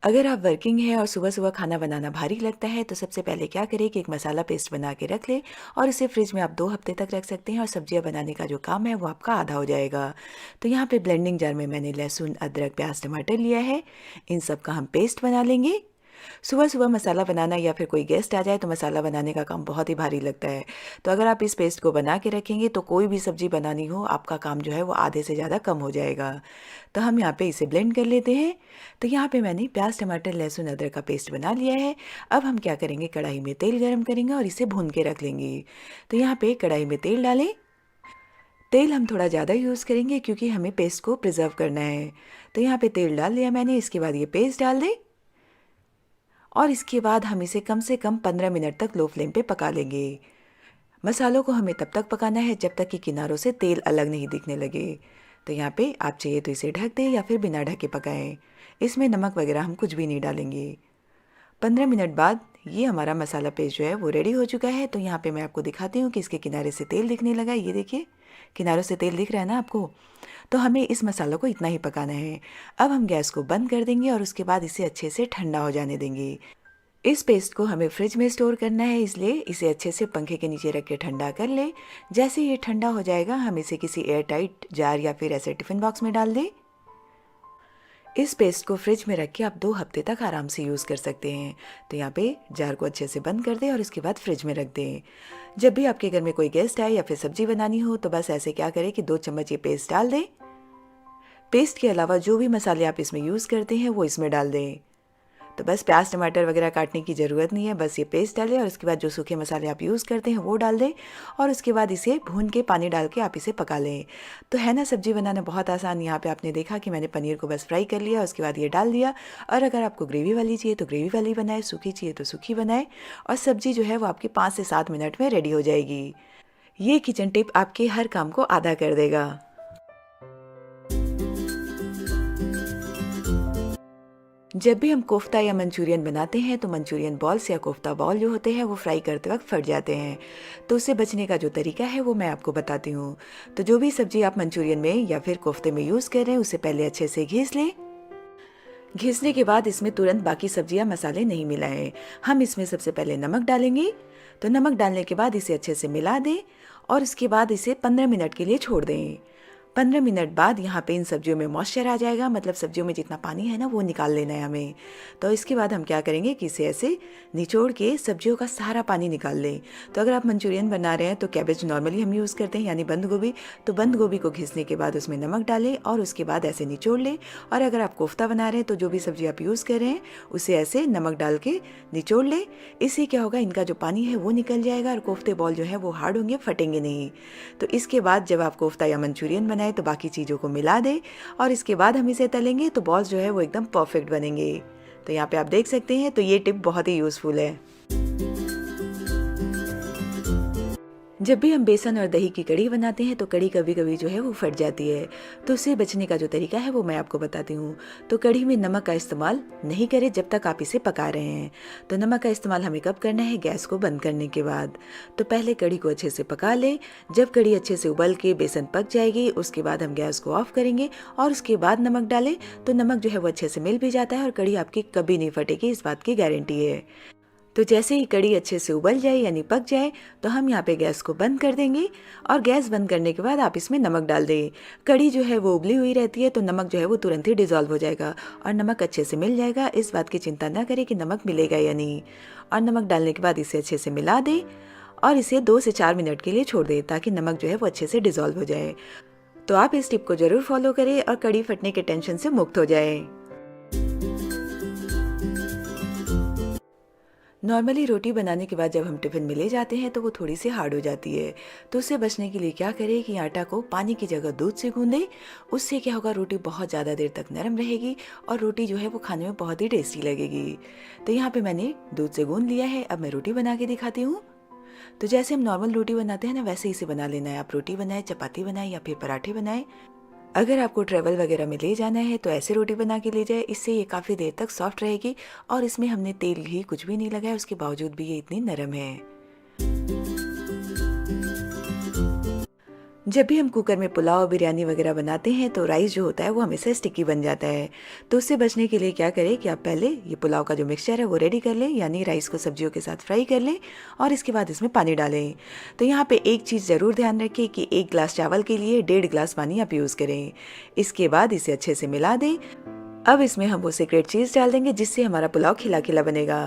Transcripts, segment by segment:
अगर आप वर्किंग हैं और सुबह-सुबह खाना बनाना भारी लगता है, तो सबसे पहले क्या करें कि एक मसाला पेस्ट बना के रख लें और इसे फ्रिज में आप 2 हफ्ते तक रख सकते हैं और सब्जियाँ बनाने का जो काम है, वो आपका आधा हो जाएगा। तो यहाँ पे ब्लेंडिंग जार में मैंने लहसुन, अदरक, प्याज़, टमाटर लिया है। इन सब का हम पेस्ट बना लेंगे। सुबह-सुबह मसाला बनाना या फिर कोई गेस्ट आ जाए तो मसाला बनाने का काम बहुत ही भारी लगता है। तो अगर आप इस पेस्ट को बना के रखेंगे तो कोई भी सब्ज़ी बनानी हो, आपका काम जो है वो आधे से ज़्यादा कम हो जाएगा। तो हम यहाँ पे इसे ब्लेंड कर लेते हैं। तो यहाँ पे मैंने प्याज़, टमाटर, लहसुन, अदरक का पेस्ट बना लिया है। अब हम क्या करेंगे, कढ़ाई में तेल गरम करेंगे और इसे भून के रख लेंगे। तो यहाँ पे कढ़ाई में तेल डालें। तेल हम थोड़ा ज़्यादा यूज़ करेंगे क्योंकि हमें पेस्ट को प्रिज़र्व करना है। तो यहाँ पे तेल डाल लिया मैंने, इसके बाद ये पेस्ट डाल दें और इसके बाद हम इसे कम से कम 15 मिनट तक लो फ्लेम पे पका लेंगे। मसालों को हमें तब तक पकाना है जब तक कि किनारों से तेल अलग नहीं दिखने लगे। तो यहाँ पे आप चाहिए तो इसे ढक दें या फिर बिना ढके पकाएं। इसमें नमक वगैरह हम कुछ भी नहीं डालेंगे। 15 मिनट बाद ये हमारा मसाला पेस्ट जो है वो रेडी हो चुका है। तो यहाँ पे मैं आपको दिखाती हूँ कि इसके किनारे से तेल दिखने लगा है। ये देखिए, किनारों से तेल दिख रहा है ना आपको। तो हमें इस मसालों को इतना ही पकाना है। अब हम गैस को बंद कर देंगे और उसके बाद इसे अच्छे से ठंडा हो जाने देंगे। इस पेस्ट को हमें फ्रिज में स्टोर करना है, इसलिए इसे अच्छे से पंखे के नीचे रख के ठंडा कर ले। जैसे ये ठंडा हो जाएगा, हम इसे किसी एयर टाइट जार या फिर ऐसे टिफिन बॉक्स में डाल दें। इस पेस्ट को फ्रिज में रख के आप 2 हफ्ते तक आराम से यूज़ कर सकते हैं। तो यहाँ पे जार को अच्छे से बंद कर दें और इसके बाद फ्रिज में रख दें। जब भी आपके घर में कोई गेस्ट आए या फिर सब्जी बनानी हो तो बस ऐसे क्या करें कि 2 चम्मच ये पेस्ट डाल दें। पेस्ट के अलावा जो भी मसाले आप इसमें यूज़ करते हैं वो इसमें डाल दें। तो बस प्याज टमाटर वगैरह काटने की ज़रूरत नहीं है, बस ये पेस्ट डालें और उसके बाद जो सूखे मसाले आप यूज़ करते हैं वो डाल दें और उसके बाद इसे भून के पानी डाल के आप इसे पका लें। तो है ना सब्ज़ी बनाना बहुत आसान। यहाँ पे आपने देखा कि मैंने पनीर को बस फ्राई कर लिया, उसके बाद ये डाल दिया। और अगर आपको ग्रेवी वाली चाहिए तो ग्रेवी वाली बनाए, सूखी चाहिए तो सूखी बनाए और सब्ज़ी जो है वो आपकी 5 से 7 मिनट में रेडी हो जाएगी। ये किचन टिप आपके हर काम को आधा कर देगा। जब भी हम कोफ्ता या मंचूरियन बनाते हैं तो मंचूरियन बॉल्स या कोफ्ता बॉल जो होते हैं वो फ्राई करते वक्त फट जाते हैं। तो उससे बचने का जो तरीका है वो मैं आपको बताती हूँ। तो जो भी सब्जी आप मंचूरियन में या फिर कोफ्ते में यूज़ कर रहे हैं उसे पहले अच्छे से घिस लें। घिसने के बाद इसमें तुरंत बाकी सब्जियां मसाले नहीं मिलाएं। हम इसमें सबसे पहले नमक डालेंगे। तो नमक डालने के बाद इसे अच्छे से मिला दें और उसके बाद इसे 15 मिनट के लिए छोड़ दें। 15 मिनट बाद यहाँ पे इन सब्जियों में मॉइस्चर आ जाएगा, मतलब सब्जियों में जितना पानी है ना वो निकाल लेना है हमें। तो इसके बाद हम क्या करेंगे कि इसे ऐसे निचोड़ के सब्जियों का सारा पानी निकाल लें। तो अगर आप मंचूरियन बना रहे हैं तो कैबेज नॉर्मली हम यूज़ करते हैं, यानी बंद गोभी। तो बंद गोभी को घिसने के बाद उसमें नमक डालें और उसके बाद ऐसे निचोड़ लें। और अगर आप कोफ्ता बना रहे हैं तो जो भी सब्जी आप यूज़ कर रहे हैं उसे ऐसे नमक डाल के निचोड़ लें। इससे क्या होगा, इनका जो पानी है वो निकल जाएगा और कोफ्ते बॉल जो है वो हार्ड होंगे, फटेंगे नहीं। तो इसके बाद जब आप कोफ्ता या मंचूरियन बनाए तो बाकी चीज़ों को मिला दें और इसके बाद हम इसे तलेंगे तो बॉल्स जो है वो एकदम परफेक्ट बनेंगे। तो यहाँ पे आप देख सकते हैं। तो ये टिप बहुत ही यूज़फुल है। जब भी हम बेसन और दही की कढ़ी बनाते हैं तो कढ़ी कभी कभी जो है वो फट जाती है। तो उससे बचने का जो तरीका है वो मैं आपको बताती हूँ। तो कढ़ी में नमक का इस्तेमाल नहीं करें जब तक आप इसे पका रहे हैं। तो नमक का इस्तेमाल हमें कब करना है, गैस को बंद करने के बाद। तो पहले कढ़ी को अच्छे से पका लें। जब कढ़ी अच्छे से उबल के बेसन पक जाएगी उसके बाद हम गैस को ऑफ करेंगे और उसके बाद नमक डालें। तो नमक जो है वो अच्छे से मिल भी जाता है और कढ़ी आपकी कभी नहीं फटेगी, इस बात की गारंटी है। तो जैसे ही कढ़ी अच्छे से उबल जाए यानी पक जाए तो हम यहाँ पे गैस को बंद कर देंगे और गैस बंद करने के बाद आप इसमें नमक डाल दें। कढ़ी जो है वो उबली हुई रहती है तो नमक जो है वो तुरंत ही डिज़ोल्व हो जाएगा और नमक अच्छे से मिल जाएगा। इस बात की चिंता ना करें कि नमक मिलेगा या नहीं। और नमक डालने के बाद इसे अच्छे से मिला दें और इसे 2 से 4 मिनट के लिए छोड़ दें ताकि नमक जो है वो अच्छे से डिज़ोल्व हो जाए। तो आप इस टिप को ज़रूर फॉलो करें और कढ़ी फटने के टेंशन से मुक्त हो जाए। नॉर्मली रोटी बनाने के बाद जब हम टिफ़िन में ले जाते हैं तो वो थोड़ी सी हार्ड हो जाती है। तो उससे बचने के लिए क्या करें कि आटा को पानी की जगह दूध से गूंदें। उससे क्या होगा, रोटी बहुत ज़्यादा देर तक नरम रहेगी और रोटी जो है वो खाने में बहुत ही टेस्टी लगेगी। तो यहाँ पे मैंने दूध से गूंद लिया है। अब मैं रोटी बना के दिखाती हूँ। तो जैसे हम नॉर्मल रोटी बनाते हैं ना वैसे ही इसे बना लेना है। आप रोटी बनाए, चपाती बनाए या फिर पराठे बनाए। अगर आपको ट्रैवल वगैरह में ले जाना है तो ऐसे रोटी बना के ले जाए, इससे ये काफ़ी देर तक सॉफ्ट रहेगी और इसमें हमने तेल घी कुछ भी नहीं लगाया, उसके बावजूद भी ये इतनी नरम है। जब भी हम कुकर में पुलाव बिरयानी वगैरह बनाते हैं तो राइस जो होता है वो हमेशा स्टिकी बन जाता है। तो उससे बचने के लिए क्या करें कि आप पहले ये पुलाव का जो मिक्सचर है वो रेडी कर लें, यानी राइस को सब्जियों के साथ फ्राई कर लें और इसके बाद इसमें पानी डालें। तो यहाँ पे एक चीज़ ज़रूर ध्यान रखें कि 1 गिलास चावल के लिए 1.5 गिलास पानी आप यूज़ करें। इसके बाद इसे अच्छे से मिला दें। अब इसमें हम वो सीक्रेट चीज़ डाल देंगे जिससे हमारा पुलाव खिला खिला बनेगा।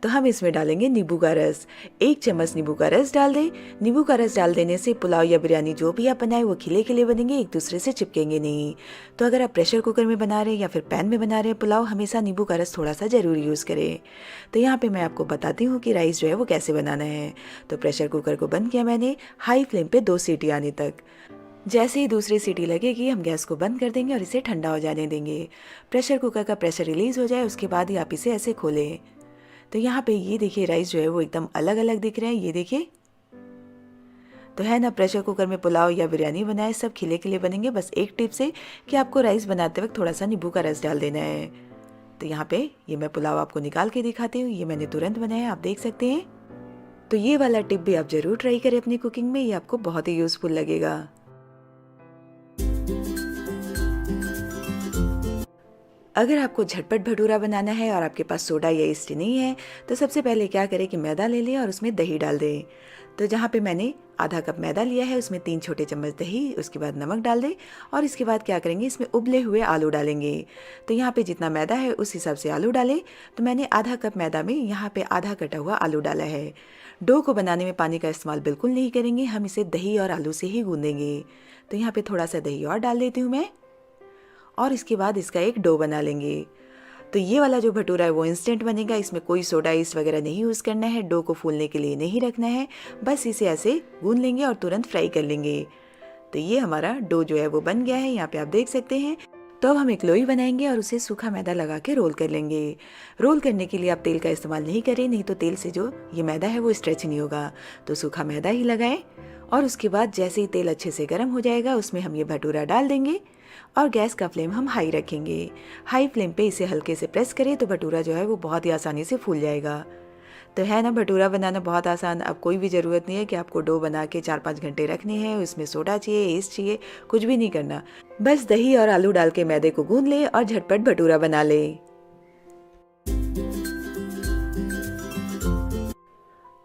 तो हम इसमें डालेंगे नींबू का रस। 1 चम्मच नींबू का रस डाल दें। नींबू का रस डाल देने से पुलाव या बिरयानी जो भी आप बनाए वो खिले खिले बनेंगे, एक दूसरे से चिपकेंगे नहीं। तो अगर आप प्रेशर कुकर में बना रहे हैं या फिर पैन में बना रहे हैं पुलाव, हमेशा नींबू का रस थोड़ा सा ज़रूर यूज़ करें। तो यहाँ पर मैं आपको बताती हूँ कि राइस जो है वो कैसे बनाना है। तो प्रेशर कुकर को बंद किया मैंने, हाई फ्लेम पर 2 सीटी आने तक। जैसे ही दूसरी सीटी लगेगी हम गैस को बंद कर देंगे और इसे ठंडा हो जाने देंगे। प्रेशर कुकर का प्रेशर रिलीज़ हो जाए उसके बाद ही आप इसे ऐसे खोलें। तो यहाँ पे ये देखिए राइस जो है वो एकदम अलग अलग दिख रहे हैं, ये देखिए। तो है ना, प्रेशर कुकर में पुलाव या बिरयानी बनाए सब खिले खिले बनेंगे। बस एक टिप से कि आपको राइस बनाते वक्त थोड़ा सा नींबू का रस डाल देना है। तो यहाँ पे ये मैं पुलाव आपको निकाल के दिखाती हूँ। ये मैंने तुरंत बनाया, आप देख सकते हैं। तो ये वाला टिप भी आप ज़रूर ट्राई करें अपनी कुकिंग में, ये आपको बहुत ही यूज़फुल लगेगा। अगर आपको झटपट भटूरा बनाना है और आपके पास सोडा या ईस्ट नहीं है तो सबसे पहले क्या करें कि मैदा ले लें और उसमें दही डाल दें। तो जहाँ पे मैंने आधा कप मैदा लिया है उसमें 3 छोटे चम्मच दही, उसके बाद नमक डाल दें और इसके बाद क्या करेंगे इसमें उबले हुए आलू डालेंगे। तो यहाँ पे जितना मैदा है उस हिसाब से आलू डालें। तो मैंने आधा कप मैदा में यहाँ पे आधा कटा हुआ आलू डाला है। डो को बनाने में पानी का इस्तेमाल बिल्कुल नहीं करेंगे, हम इसे दही और आलू से ही गूंदेंगे। तो यहाँ पे थोड़ा सा दही और डाल देती हूँ मैं और इसके बाद इसका एक डो बना लेंगे। तो ये वाला जो भटूरा है वो इंस्टेंट बनेगा, इसमें कोई सोडा ईस्ट वगैरह नहीं यूज़ करना है, डो को फूलने के लिए नहीं रखना है, बस इसे ऐसे गूंद लेंगे और तुरंत फ्राई कर लेंगे। तो ये हमारा डो जो है वो बन गया है, यहाँ पे आप देख सकते हैं। तो अब हम एक लोई बनाएंगे और उसे सूखा मैदा लगा के रोल कर लेंगे। रोल करने के लिए आप तेल का इस्तेमाल नहीं करें, नहीं तो तेल से जो ये मैदा है वो स्ट्रेच नहीं होगा। तो सूखा मैदा ही लगाएं और उसके बाद जैसे ही तेल अच्छे से गर्म हो जाएगा उसमें हम ये भटूरा डाल देंगे और गैस का फ्लेम हम हाई रखेंगे। हाई फ्लेम पे इसे हल्के से प्रेस करें तो भटूरा जो है वो बहुत ही आसानी से फूल जाएगा। तो है ना, भटूरा बनाना बहुत आसान। अब कोई भी ज़रूरत नहीं है कि आपको डो बना के 4-5 घंटे रखने हैं, उसमें सोडा चाहिए, ईस्ट चाहिए, कुछ भी नहीं करना। बस दही और आलू डाल के मैदे को गूंद ले और झटपट भटूरा बना ले।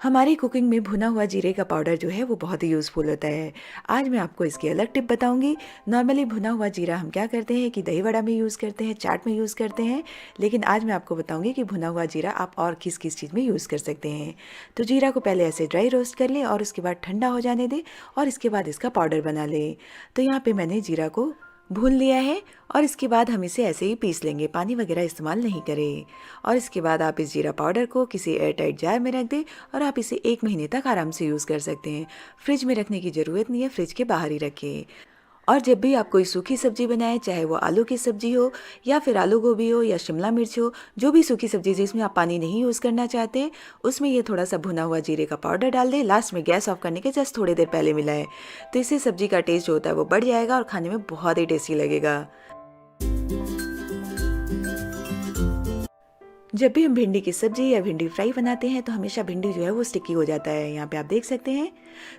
हमारी कुकिंग में भुना हुआ जीरे का पाउडर जो है वो बहुत ही यूज़फुल होता है। आज मैं आपको इसकी अलग टिप बताऊंगी। नॉर्मली भुना हुआ जीरा हम क्या करते हैं कि दही वड़ा में यूज़ करते हैं, चाट में यूज़ करते हैं, लेकिन आज मैं आपको बताऊंगी कि भुना हुआ जीरा आप और किस किस चीज़ में यूज़ कर सकते हैं। तो जीरा को पहले ऐसे ड्राई रोस्ट कर लें और उसके बाद ठंडा हो जाने दें और इसके बाद इसका पाउडर बना लें। तो यहाँ पर मैंने जीरा को भून लिया है और इसके बाद हम इसे ऐसे ही पीस लेंगे, पानी वगैरह इस्तेमाल नहीं करें। और इसके बाद आप इस जीरा पाउडर को किसी एयरटाइट जार में रख दें और आप इसे 1 महीने तक आराम से यूज़ कर सकते हैं। फ्रिज में रखने की ज़रूरत नहीं है, फ्रिज के बाहर ही रखें। और जब भी आप कोई सूखी सब्जी बनाएं, चाहे वो आलू की सब्जी हो या फिर आलू गोभी हो या शिमला मिर्च हो, जो भी सूखी सब्जी जिसमें आप पानी नहीं यूज़ करना चाहते, उसमें ये थोड़ा सा भुना हुआ जीरे का पाउडर डाल दें। लास्ट में गैस ऑफ करने के जस्ट थोड़ी देर पहले मिलाएं। तो इससे सब्जी का टेस्ट जो होता है वो बढ़ जाएगा और खाने में बहुत ही टेस्टी लगेगा। जब भी हम भिंडी की सब्जी या भिंडी फ्राई बनाते हैं तो हमेशा भिंडी जो है वो स्टिकी हो जाता है, यहाँ पे आप देख सकते हैं।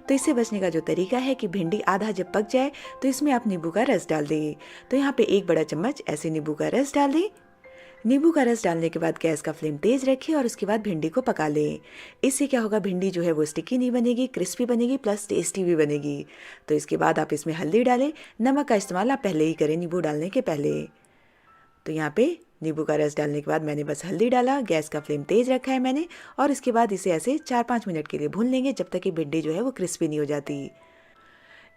तो इससे बचने का जो तरीका है कि भिंडी आधा जब पक जाए तो इसमें आप नींबू का रस डाल दें। तो यहाँ पे 1 बड़ा चम्मच ऐसे नींबू का रस डाल दें। नींबू का रस डालने के बाद गैस का फ्लेम तेज रखें और उसके बाद भिंडी को पका लें। इससे क्या होगा, भिंडी जो है वो स्टिकी नहीं बनेगी, क्रिस्पी बनेगी, प्लस टेस्टी भी बनेगी। तो इसके बाद आप इसमें हल्दी डालें। नमक का इस्तेमाल आप पहले ही करें नींबू डालने के पहले। तो यहाँ पे नींबू का रस डालने के बाद मैंने बस हल्दी डाला, गैस का फ्लेम तेज रखा है मैंने और इसके बाद इसे ऐसे 4-5 मिनट के लिए भून लेंगे जब तक कि भिंडी जो है वो क्रिस्पी नहीं हो जाती।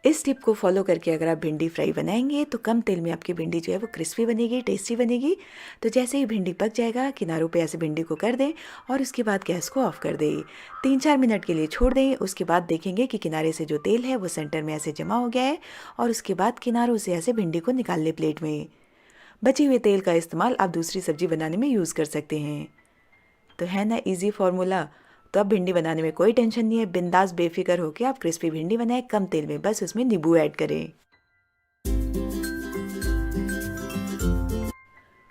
इस टिप को फॉलो करके अगर आप भिंडी फ्राई बनाएंगे तो कम तेल में आपकी भिंडी जो है वो क्रिस्पी बनेगी, टेस्टी बनेगी। तो जैसे ही भिंडी पक जाएगा किनारों पे ऐसे भिंडी को कर दें और उसके बाद गैस को ऑफ कर दें। 3-4 मिनट के लिए छोड़ दें। उसके बाद देखेंगे कि किनारे से जो तेल है वो सेंटर में ऐसे जमा हो गया है और उसके बाद किनारों से ऐसे भिंडी को निकाल लें प्लेट में। बचे हुए तेल का इस्तेमाल आप दूसरी सब्जी बनाने में यूज़ कर सकते हैं। तो है ना इजी फॉर्मूला। तो अब भिंडी बनाने में कोई टेंशन नहीं है, बिंदास बेफिक्र होकर आप क्रिस्पी भिंडी बनाएं कम तेल में, बस उसमें नींबू ऐड करें।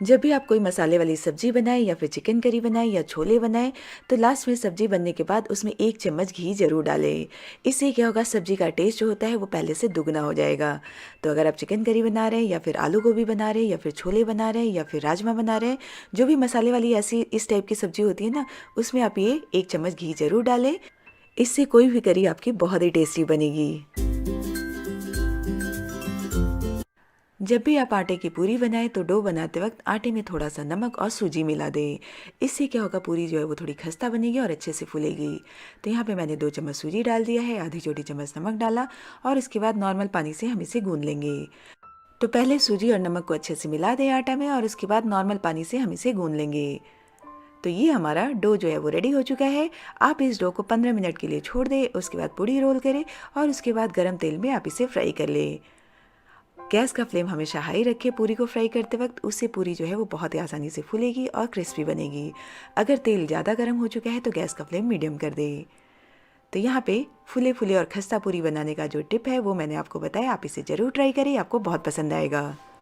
जब भी आप कोई मसाले वाली सब्जी बनाएं या फिर चिकन करी बनाएं या छोले बनाएं तो लास्ट में सब्जी बनने के बाद उसमें 1 चम्मच घी जरूर डालें। इससे क्या होगा, सब्जी का टेस्ट जो होता है वो पहले से दुगना हो जाएगा। तो अगर आप चिकन करी बना रहे हैं या फिर आलू गोभी बना रहे हैं या फिर छोले बना रहे हैं या फिर राजमा बना रहे हैं, जो भी मसाले वाली ऐसी इस टाइप की सब्जी होती है ना, उसमें आप ये 1 चम्मच घी जरूर डालें। इससे कोई भी करी आपकी बहुत ही टेस्टी बनेगी। जब भी आप आटे की पूरी बनाएं तो डो बनाते वक्त आटे में थोड़ा सा नमक और सूजी मिला दें। इससे क्या होगा, पूरी जो है वो थोड़ी खस्ता बनेगी और अच्छे से फूलेगी। तो यहाँ पे मैंने 2 चम्मच सूजी डाल दिया है, आधी छोटी चम्मच नमक डाला और इसके बाद नॉर्मल पानी से हम इसे गूंद लेंगे। तो पहले सूजी और नमक को अच्छे से मिला दें आटा में और उसके बाद नॉर्मल पानी से हम इसे गूंद लेंगे। तो ये हमारा डो जो है वो रेडी हो चुका है। आप इस डो को 15 मिनट के लिए छोड़ दें, उसके बाद पूड़ी रोल करें और उसके बाद गरम तेल में आप इसे फ्राई कर लें। गैस का फ्लेम हमेशा हाई रखें पूरी को फ्राई करते वक्त, उससे पूरी जो है वो बहुत ही आसानी से फूलेगी और क्रिस्पी बनेगी। अगर तेल ज़्यादा गर्म हो चुका है तो गैस का फ्लेम मीडियम कर दें। तो यहाँ पे फूले फूले और खस्ता पूरी बनाने का जो टिप है वो मैंने आपको बताया, आप इसे ज़रूर ट्राई करें, आपको बहुत पसंद आएगा।